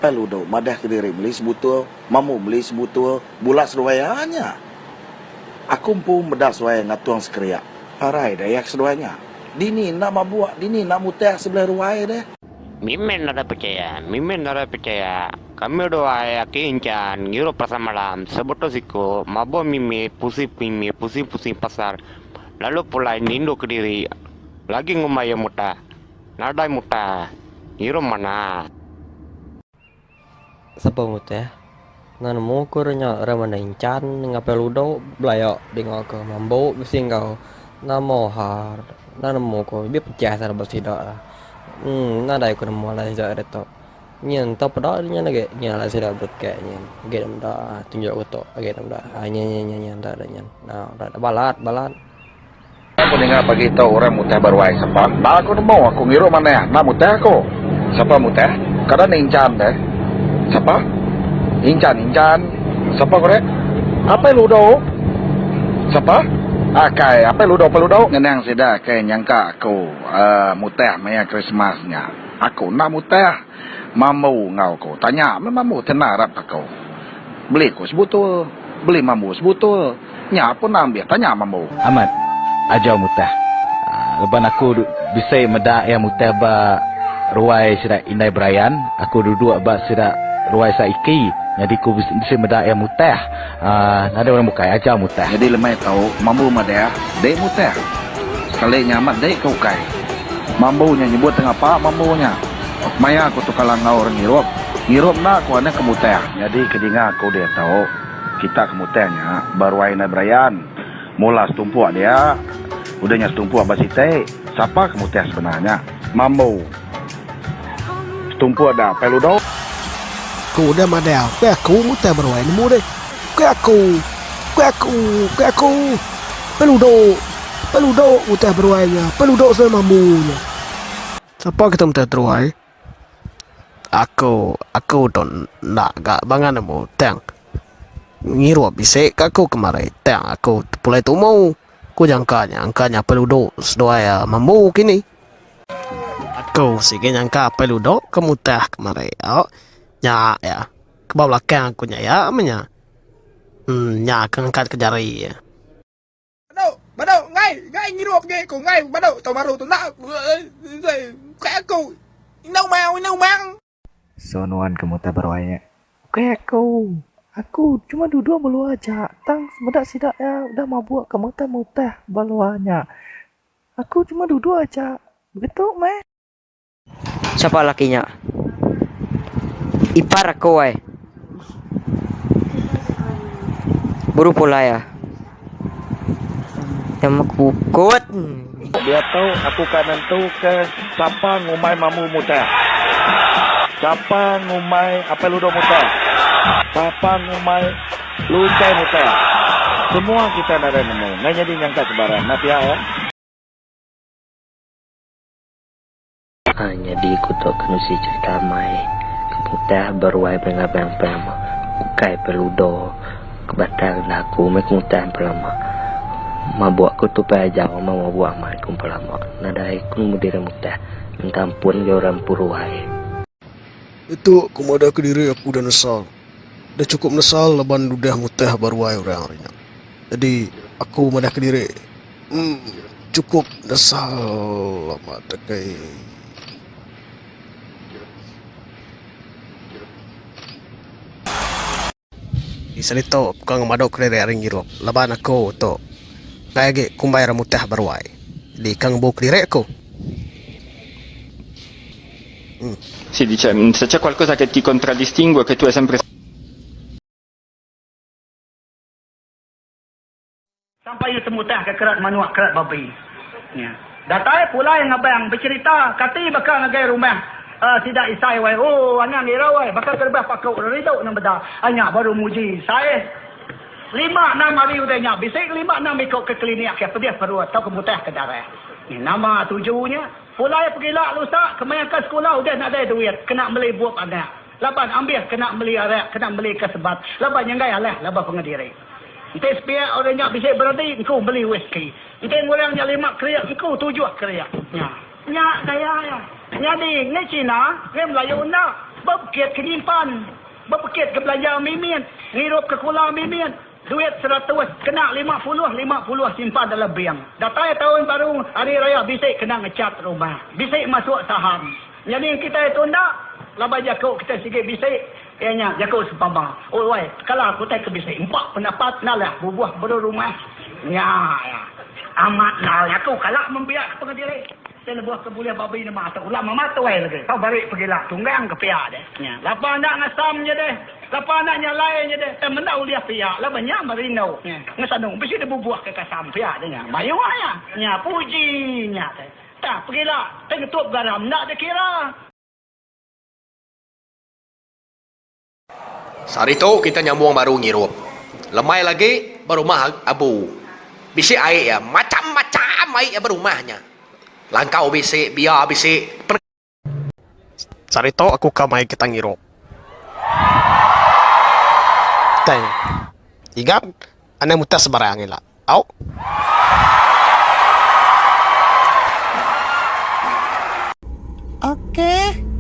Apa lu do? Madah ke diri beli sebutul, mamu beli sebutul, bulat seduayanya. Aku pun medah suaya ngatuang sekeriak. Harai dayak seduanya. Dini nak mabuak, dini nak mutih sebelah ruai deh. Mimin nada percaya. Kami doa ya kincan, ngiro pasar malam, sebuto siko, mabo mimi, pusing pasar. Lalu pula nindo ke diri, lagi ngumaya muta, nadai muta, ngiro mana? Sapa muteh nan mo ko nya ramana incan ngapel udo blayo dingo ko mambo bising kau namo har nan mo ko bi pecah sar basida na dai ko mo la ja reto nyen to pada nya nage nya la sida brut ke nyen ge dam da tunjuk ko to ge dam da nya da nyen na da balat Aku dengar pagi tahu orang mutih berwai siapa? Nah aku mau aku ngiru mana ya? Nah mutih aku. Siapa mutih? Kadang incan deh. Siapa? Incan. Siapa korek? Apa ludo? Siapa? Kai, apa ludo? Ngenang sida kai nyangka aku mutih maya Christmasnya. Aku nak mutih. Mamu ngau ko. Tanya, mamu tenar apa kau? Beli ko sebutul. Beli mamu sebutul. Nya pun ambil tanya mamu. Amat ajau mutah. Leban aku bisa meda yang mutah ba ruai sida indai Brian, aku duduk ba sida ruai saiki. Jadi aku bisa meda yang mutah. Ada orang bukai ajau mutah. Jadi lemai tahu mambu madaya dek mutah. Sekali nyamat dek kau kai. Mambunya nyebut tengah pak mambunya. Maya aku tu kalang ngau orang ngirup nak aku anak kemutah. Jadi kedinga aku dia tahu kita kemutahnya baru indai Brian. Mula setumpuak dia, udahnya setumpuak basite. Siapa kemutih sebenarnya? Mambo. Setumpuak dah, peludo. Aku udah madal, aku mutih berwai nemu deh. Aku. Peludo mutih berwainya, peludo sama mambunya. Siapa kita mutih berwai? Aku don nak gak bangan nemu tang. Ngiru bisik aku kemarin tang aku pulai tu mau ku angkanya peludo sedoaya mambu kini aku sige nyangka peludo kemutah kemarin nya ya ke belakang aku nya ya amanya nya kengkat ke jari ya Bado ngay ngiru ngay ko ngay bado to maru to nak kayak aku inau mang sonuan kemutah berwaya kayak aku cuma duduk balu aja. Tang semedak sidak ya udah mabuk kamu muteh baluanya. Aku cuma duduk aja. Begitu, meh. Siapa lakinya? Ipar aku, weh. Buru pula ya. Yang makukut. Dia tahu aku kanan tu ke siapa ngumai mamu muteh. Siapa ngumai apa ludo muteh. Siapa ngumai luncai muteh. Semua kita ada nemu. Nggak jadi nyangka sebarang. Nanti ya. Jadi ikut kenusi cerita mai. Kemutah berwai pengabang-pang. Ukai peludo. Kebatal laku. Mekmutah pelama. Mabuak ku tu pajau. Mabuak mai kum pelama. Nadai ku mudira mutah. Mentampun orang puruai. itu aku ada ke diri aku udah nesal. Dah cukup nesal leban udah mutih berwai orang-orangnya. Jadi aku madah ke diri cukup nesal lama dekai. Isalito aku kang madok ke diri aring girop. Leban aku to kaya kumbayar mutih berwai. Di kang buk diri aku. Si dice, se c'è qualcosa che ti contraddistingue, che tu hai sempre... Sampai temutah ke kerat manuak kerat babi. Ya. Datai pula yang abang bercerita, kati bakal ngagai rumah. Tidak isai wai. Oh, anak ngira wai. Bakal kerbah pakau ridau nang beda. Anak baru muji. Saya 5-6 hari udahnya. Bisik 5-6 ikut ke klinik. Ya, pedih perut. Tahu kemutah ke darah. Ini nama tujuhnya. Pulai pergi lah lusak, kemayan ke sekolah udah nak ada duit, kena beli buah anak. Laban ambil, kena beli arak, kena beli kesebat. Laban yang gaya lah, laban pengediri. Nanti sepiak orang yang bisa berhenti, engkau beli whisky. Nanti orang yang 5 kriak, engkau 7 kriak. Ya, gaya ya. Jadi, ni Cina, ni Melayu nak. Berpikir ke nyimpan. Berpikir ke belajar mimin. Ngirup ke kula mimin. Duit 100 kena 50 simpan dalam bank. Datang tahun baru hari raya bisik kena ngecat rumah. Bisik masuk saham. Jadi kita itu nak laba jakuk kita sikit bisik. Kayaknya jakuk sepama. Oh wai, kalau aku tak ke bisik 4 pendapat nalah bubuh berumah. Ya. Amat lah aku kalau membiak ke pengadilan. Saya lebuh ke bulia babi nama atau ulama mata wai lagi. Kau balik pergi lah tunggang ke pihak deh. Ya. Lapa nak ngasam je deh. Lapa nak nyalain je deh. Menau dia pihak. Lah banyak marino. Ya. Ngesanung. Bisa dia bubuh ke kasam pihak deh. Mayu ya. Ya pujinya deh. Tak pergi lah. Tengah tutup garam. Nak dia kira. Sehari tu kita nyambung baru ngirup. Lemai lagi berumah abu. Bisik air ya. Macam-macam air ya berumahnya. Langkau bisik, biar bisik. Sehari tu aku kamai kita ngirup. Teng. Ingat, anda muta sebarang lah. Au. Oke.